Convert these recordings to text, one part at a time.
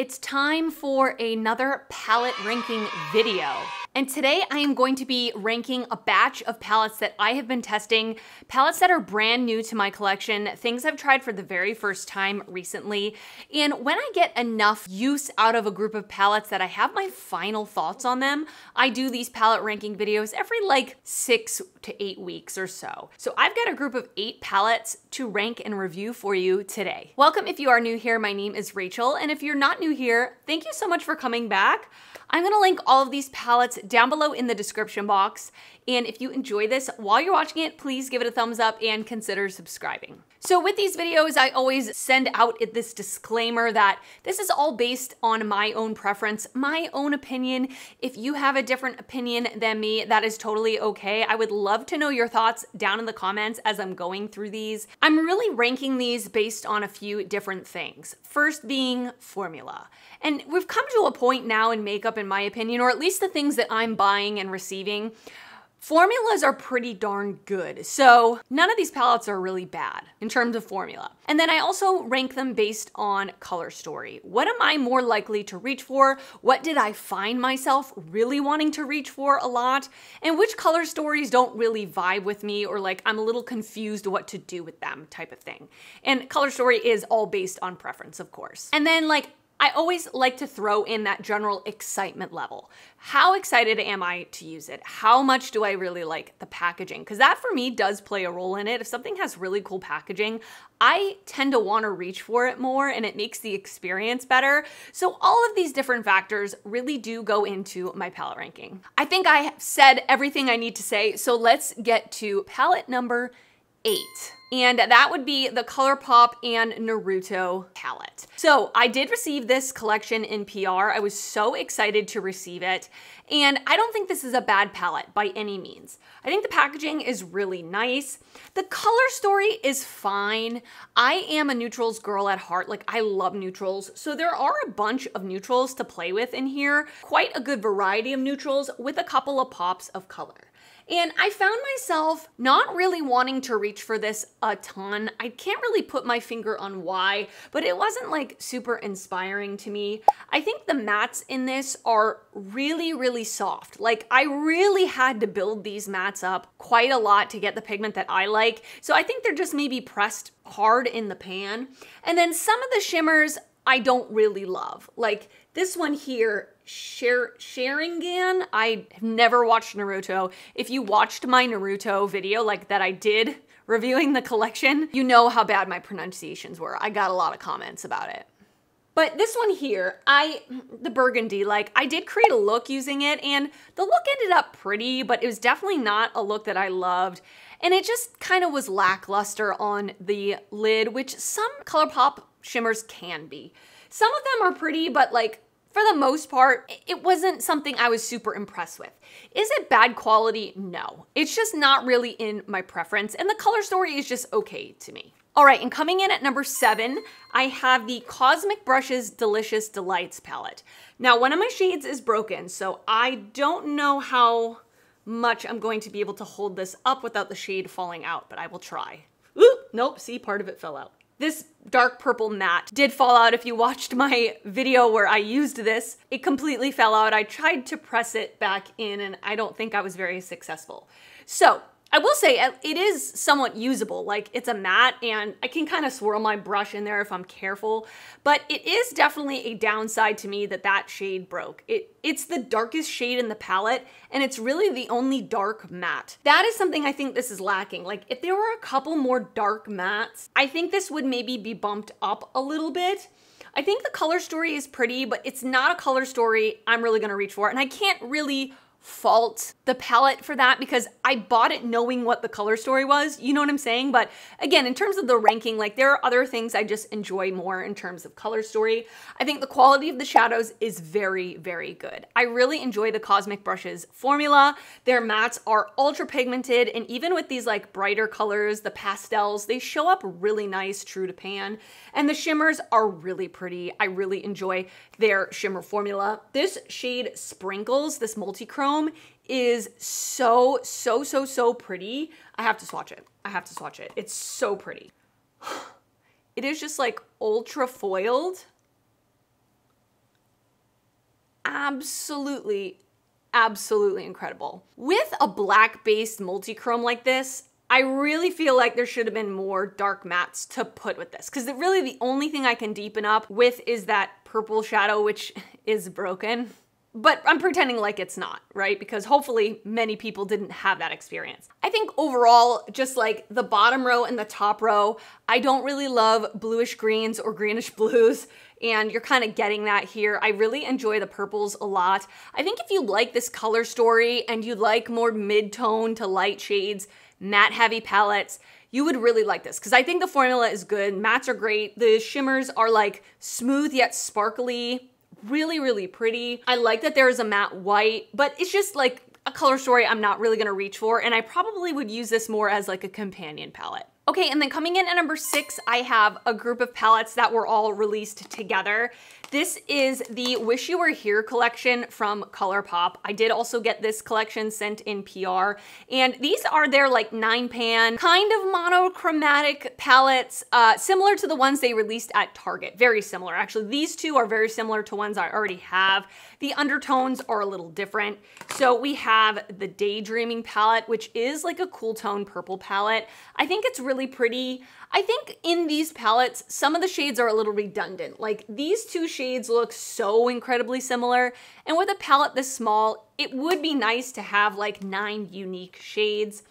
It's time for another palette ranking video. And today I am going to be ranking a batch of palettes that I have been testing, palettes that are brand new to my collection, things I've tried for the very first time recently. And when I get enough use out of a group of palettes that I have my final thoughts on them, I do these palette ranking videos every like 6 to 8 weeks or so. So I've got a group of 8 palettes to rank and review for you today. Welcome if you are new here, my name is Rachel, and if you're not new here, thank you so much for coming back. I'm gonna link all of these palettes down below in the description box. And if you enjoy this while you're watching it, please give it a thumbs up and consider subscribing. So with these videos, I always send out this disclaimer that this is all based on my own preference, my own opinion. If you have a different opinion than me, that is totally okay. I would love to know your thoughts down in the comments as I'm going through these. I'm really ranking these based on a few different things. First being formula. And we've come to a point now in makeup, in my opinion, or at least the things that I'm buying and receiving, formulas are pretty darn good. So none of these palettes are really bad in terms of formula. And then I also rank them based on color story. What am I more likely to reach for? What did I find myself really wanting to reach for a lot? And which color stories don't really vibe with me, or like I'm a little confused what to do with them type of thing. And color story is all based on preference, of course. And then like, I always like to throw in that general excitement level. How excited am I to use it? How much do I really like the packaging? Because that for me does play a role in it. If something has really cool packaging, I tend to want to reach for it more and it makes the experience better. So all of these different factors really do go into my palette ranking. I think I have said everything I need to say, so let's get to palette number 8. And that would be the ColourPop and Naruto palette. So I did receive this collection in PR. I was so excited to receive it. And I don't think this is a bad palette by any means. I think the packaging is really nice. The color story is fine. I am a neutrals girl at heart. Like, I love neutrals. So there are a bunch of neutrals to play with in here. Quite a good variety of neutrals with a couple of pops of color. And I found myself not really wanting to reach for this a ton. I can't really put my finger on why, but it wasn't like super inspiring to me. I think the mattes in this are really, really soft. Like, I really had to build these mattes up quite a lot to get the pigment that I like. So I think they're just maybe pressed hard in the pan. And then some of the shimmers I don't really love. Like this one here, Sharingan. I have never watched Naruto. If you watched my Naruto video like that I did reviewing the collection, you know how bad my pronunciations were. I got a lot of comments about it. But this one here, the burgundy, like I did create a look using it and the look ended up pretty, but it was definitely not a look that I loved. And it just kind of was lackluster on the lid, which some ColourPop shimmers can be. Some of them are pretty, but like for the most part, it wasn't something I was super impressed with. Is it bad quality? No. It's just not really in my preference, and the color story is just okay to me. All right, and coming in at number 7, I have the Cosmic Brushes Delicious Delights palette. Now, one of my shades is broken, so I don't know how much I'm going to be able to hold this up without the shade falling out, but I will try. Ooh, nope, see, part of it fell out. This dark purple matte did fall out. If you watched my video where I used this, it completely fell out. I tried to press it back in and I don't think I was very successful. So I will say it is somewhat usable. Like, it's a matte and I can kind of swirl my brush in there if I'm careful, but it is definitely a downside to me that that shade broke. It's the darkest shade in the palette and it's really the only dark matte. That is something I think this is lacking. Like, if there were a couple more dark mattes, I think this would maybe be bumped up a little bit. I think the color story is pretty, but it's not a color story I'm really gonna reach for, and I can't really fault the palette for that because I bought it knowing what the color story was, you know what I'm saying? But again, in terms of the ranking, like there are other things I just enjoy more in terms of color story. I think the quality of the shadows is very, very good. I really enjoy the Cosmic Brushes formula. Their mattes are ultra pigmented, and even with these like brighter colors, the pastels, they show up really nice, true to pan. And the shimmers are really pretty. I really enjoy their shimmer formula. This shade Sprinkles, this multi-chrome, is so pretty. I have to swatch it. I have to swatch it. It's so pretty. It is just like ultra foiled. absolutely, absolutely incredible. With a black-based multi-chrome like this, I really feel like there should have been more dark mattes to put with this, because really the only thing I can deepen up with is that purple shadow, which is broken. But I'm pretending like it's not, right? Because hopefully many people didn't have that experience. I think overall, just like the bottom row and the top row, I don't really love bluish greens or greenish blues, and you're kind of getting that here. I really enjoy the purples a lot. I think if you like this color story and you like more mid-tone to light shades, matte heavy palettes, you would really like this, because I think the formula is good. Mattes are great. The shimmers are like smooth yet sparkly. Really, really pretty. I like that there is a matte white, but it's just like a color story I'm not really gonna reach for, and I probably would use this more as like a companion palette. Okay, and then coming in at number 6, I have a group of palettes that were all released together. This is the Wish You Were Here collection from ColourPop. I did also get this collection sent in PR, and these are their like 9-pan, kind of monochromatic palettes, similar to the ones they released at Target. Very similar, actually. These two are very similar to ones I already have. The undertones are a little different. So we have the Daydreaming palette, which is like a cool tone purple palette. I think it's really pretty. I think in these palettes, some of the shades are a little redundant. Like these two shades look so incredibly similar. And with a palette this small, it would be nice to have like 9 unique shades.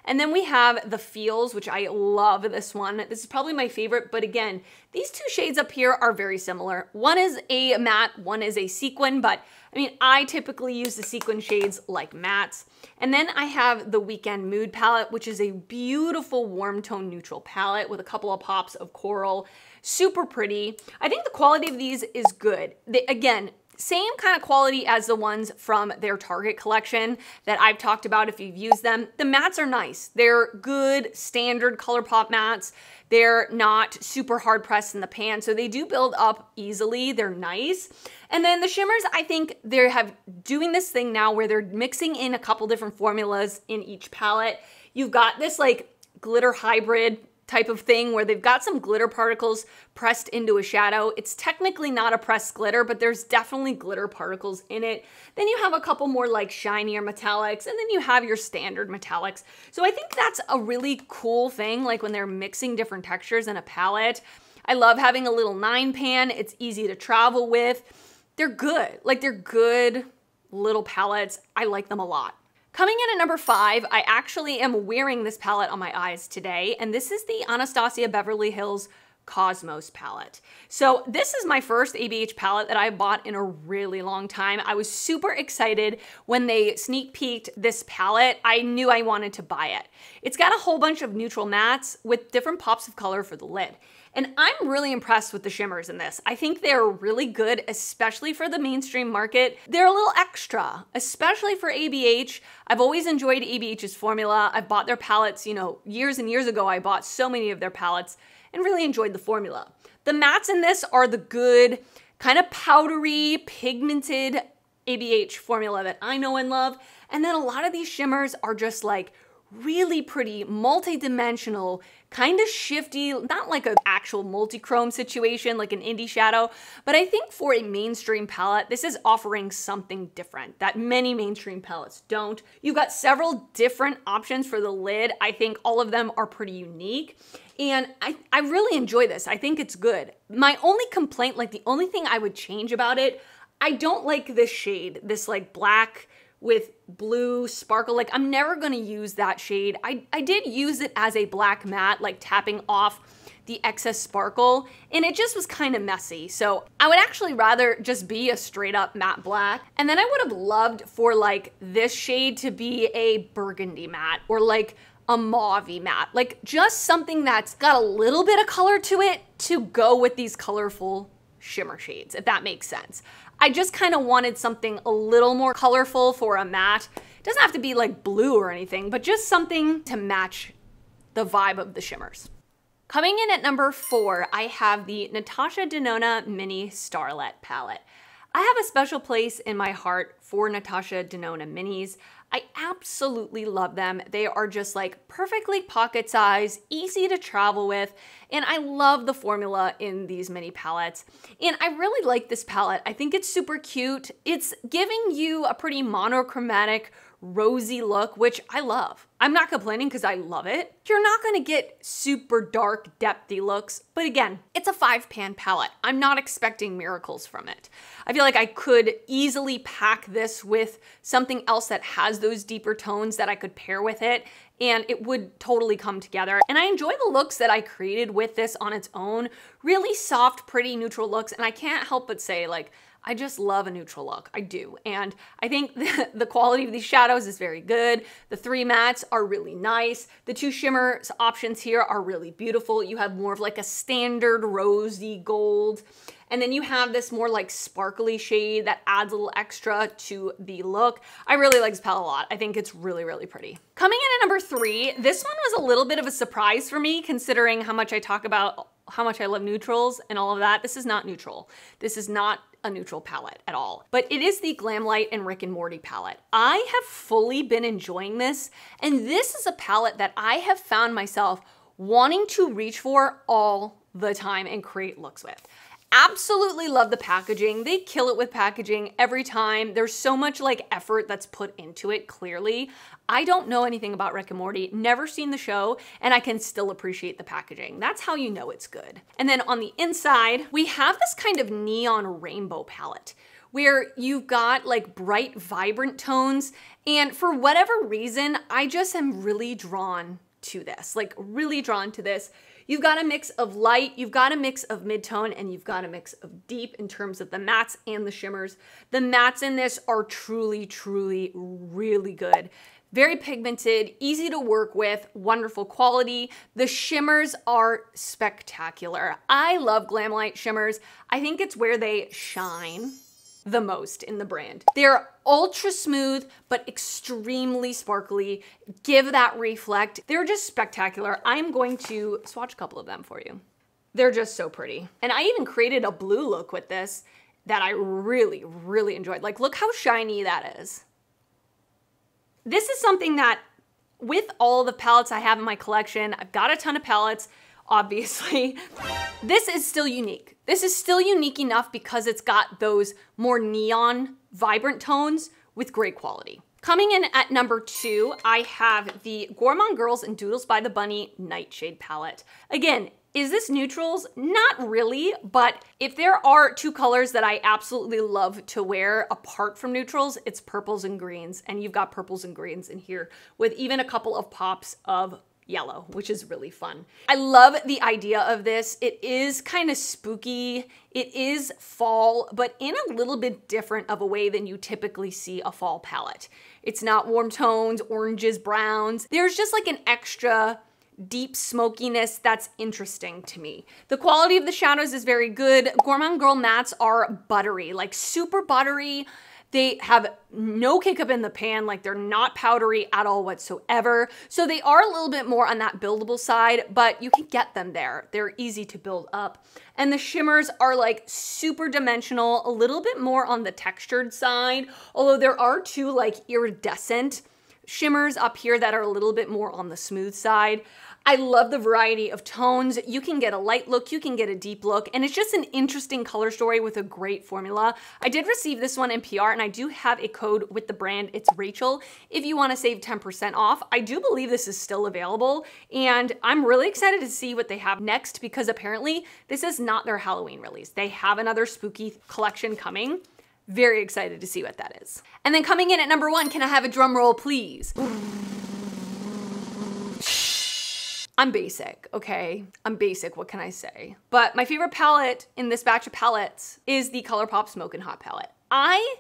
And then we have the Feels, which I love this one. This is probably my favorite, but again, these two shades up here are very similar. One is a matte, one is a sequin, but I mean, I typically use the sequin shades like mattes. And then I have the Weekend Mood palette, which is a beautiful warm tone neutral palette with a couple of pops of coral. Super pretty. I think the quality of these is good. Again, same kind of quality as the ones from their Target collection that I've talked about if you've used them. The mattes are nice. They're good, standard ColourPop mattes. They're not super hard pressed in the pan, so they do build up easily. They're nice. And then the shimmers, I think they have doing this thing now where they're mixing in a couple different formulas in each palette. You've got this like glitter hybrid type of thing where they've got some glitter particles pressed into a shadow. It's technically not a pressed glitter, but there's definitely glitter particles in it. Then you have a couple more like shinier metallics, and then you have your standard metallics. So I think that's a really cool thing, like when they're mixing different textures in a palette. I love having a little 9-pan. It's easy to travel with. They're good. Like they're good little palettes. I like them a lot. Coming in at number 5, I actually am wearing this palette on my eyes today, and this is the Anastasia Beverly Hills Cosmos palette. So this is my first ABH palette that I bought in a really long time. I was super excited when they sneak peeked this palette. I knew I wanted to buy it. It's got a whole bunch of neutral mattes with different pops of color for the lid. And I'm really impressed with the shimmers in this. I think they're really good, especially for the mainstream market. They're a little extra, especially for ABH. I've always enjoyed ABH's formula. I've bought their palettes, you know, years and years ago. I bought so many of their palettes and really enjoyed the formula. The mattes in this are the good, kind of powdery, pigmented ABH formula that I know and love. And then a lot of these shimmers are just like really pretty, multi-dimensional, kind of shifty, not like an actual multi-chrome situation like an indie shadow, but I think for a mainstream palette, this is offering something different that many mainstream palettes don't. You've got several different options for the lid. I think all of them are pretty unique. And I really enjoy this. I think it's good. My only complaint, like the only thing I would change about it, I don't like this shade, this like black with blue sparkle. Like I'm never gonna use that shade. I did use it as a black matte, like tapping off the excess sparkle, and it just was kind of messy. So I would actually rather just be a straight up matte black. And then I would have loved for like this shade to be a burgundy matte or like a mauve-y matte, like just something that's got a little bit of color to it to go with these colorful shimmer shades, if that makes sense. I just kind of wanted something a little more colorful for a matte. It doesn't have to be like blue or anything, but just something to match the vibe of the shimmers. Coming in at number 4, I have the Natasha Denona Mini Starlet palette. I have a special place in my heart for Natasha Denona minis. I absolutely love them. They are just like perfectly pocket size, easy to travel with, and I love the formula in these mini palettes. And I really like this palette. I think it's super cute. It's giving you a pretty monochromatic, rosy look, which I love. I'm not complaining because I love it. You're not gonna get super dark, depthy looks, but again, it's a 5-pan palette. I'm not expecting miracles from it. I feel like I could easily pack this with something else that has those deeper tones that I could pair with it, and it would totally come together. And I enjoy the looks that I created with this on its own. Really soft, pretty, neutral looks, and I can't help but say, like, I just love a neutral look. I do. And I think the quality of these shadows is very good. The 3 mattes are really nice. The 2 shimmer options here are really beautiful. You have more of like a standard rosy gold. And then you have this more like sparkly shade that adds a little extra to the look. I really like this palette a lot. I think it's really, really pretty. Coming in at number 3, this one was a little bit of a surprise for me considering how much I talk about how much I love neutrals and all of that. This is not neutral. This is not a neutral palette at all, but it is the Glamlite and Rick and Morty palette. I have fully been enjoying this, and this is a palette that I have found myself wanting to reach for all the time and create looks with. Absolutely love the packaging. They kill it with packaging every time. There's so much like effort that's put into it, clearly. I don't know anything about Rick and Morty, never seen the show, and I can still appreciate the packaging. That's how you know it's good. And then on the inside, we have this kind of neon rainbow palette where you've got like bright, vibrant tones. And for whatever reason, I just am really drawn to this, like really drawn to this. You've got a mix of light, you've got a mix of mid-tone, and you've got a mix of deep in terms of the mattes and the shimmers. The mattes in this are truly, truly really good. Very pigmented, easy to work with, wonderful quality. The shimmers are spectacular. I love Glamlite shimmers. I think it's where they shine the most in the brand. They're ultra smooth, but extremely sparkly. Give that reflect. They're just spectacular. I'm going to swatch a couple of them for you. They're just so pretty. And I even created a blue look with this that I really, really enjoyed. Like, look how shiny that is. This is something that with all the palettes I have in my collection, I've got a ton of palettes, obviously. This is still unique. This is still unique enough because it's got those more neon, vibrant tones with great quality. Coming in at number 2, I have the Gourmand Girls and Doodles by the Bunny Nightshade palette. Again, is this neutrals? Not really, but if there are 2 colors that I absolutely love to wear apart from neutrals, it's purples and greens, and you've got purples and greens in here with even a couple of pops of yellow, which is really fun. I love the idea of this. It is kind of spooky. It is fall, but in a little bit different of a way than you typically see a fall palette. It's not warm tones, oranges, browns. There's just like an extra deep smokiness that's interesting to me. The quality of the shadows is very good. Gourmand Girl mattes are buttery, like super buttery. They have no kick up in the pan, like they're not powdery at all whatsoever. So they are a little bit more on that buildable side, but you can get them there. They're easy to build up. And the shimmers are like super dimensional, a little bit more on the textured side, although there are 2 like iridescent shimmers up here that are a little bit more on the smooth side. I love the variety of tones. You can get a light look, you can get a deep look, and it's just an interesting color story with a great formula. I did receive this one in PR, and I do have a code with the brand. It's Rachel. If you want to save 10% off, I do believe this is still available, and I'm really excited to see what they have next because apparently this is not their Halloween release. They have another spooky collection coming. Very excited to see what that is. And then coming in at number 1, can I have a drum roll, please? I'm basic, okay? I'm basic, what can I say? But my favorite palette in this batch of palettes is the ColourPop Smokin' Hot palette. I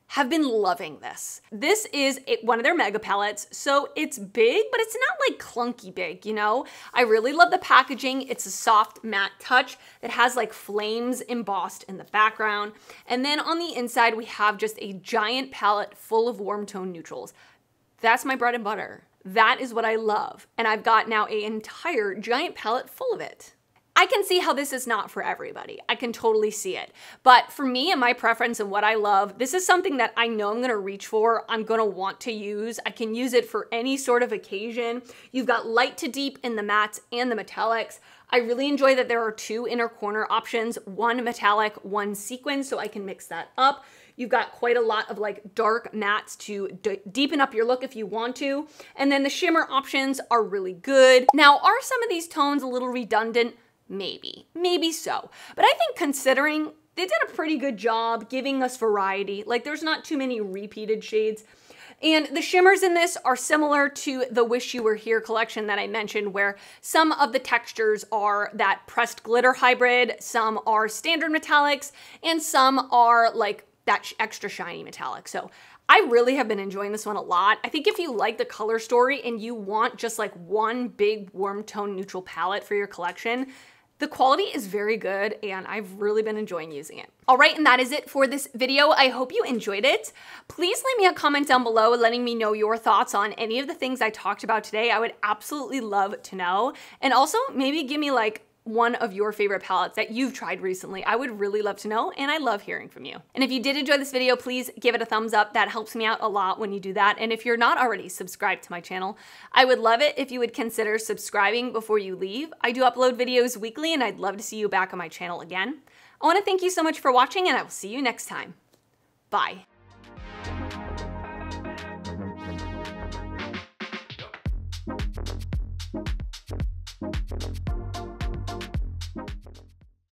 have been loving this. This is one of their mega palettes, so it's big, but it's not like clunky big, you know? I really love the packaging. It's a soft matte touch that has like flames embossed in the background. And then on the inside, we have just a giant palette full of warm tone neutrals. That's my bread and butter. That is what I love. And I've got now an entire giant palette full of it. I can see how this is not for everybody. I can totally see it. But for me and my preference and what I love, this is something that I know I'm gonna reach for, I'm gonna want to use. I can use it for any sort of occasion. You've got light to deep in the mattes and the metallics. I really enjoy that there are 2 inner corner options, 1 metallic, 1 sequin, so I can mix that up. You've got quite a lot of like dark mattes to deepen up your look if you want to. And then the shimmer options are really good. Now, are some of these tones a little redundant? Maybe so. But I think considering they did a pretty good job giving us variety, like there's not too many repeated shades. And the shimmers in this are similar to the Wish You Were Here collection that I mentioned, where some of the textures are that pressed glitter hybrid, some are standard metallics, and some are like that extra shiny metallic. So I really have been enjoying this one a lot. I think if you like the color story and you want just like one big warm tone neutral palette for your collection, the quality is very good and I've really been enjoying using it. All right, and that is it for this video. I hope you enjoyed it. Please leave me a comment down below letting me know your thoughts on any of the things I talked about today. I would absolutely love to know. And also maybe give me like one of your favorite palettes that you've tried recently. I would really love to know, and I love hearing from you. And if you did enjoy this video, please give it a thumbs up. That helps me out a lot when you do that. And if you're not already subscribed to my channel, I would love it if you would consider subscribing before you leave. I do upload videos weekly, and I'd love to see you back on my channel again. I want to thank you so much for watching, and I will see you next time. Bye.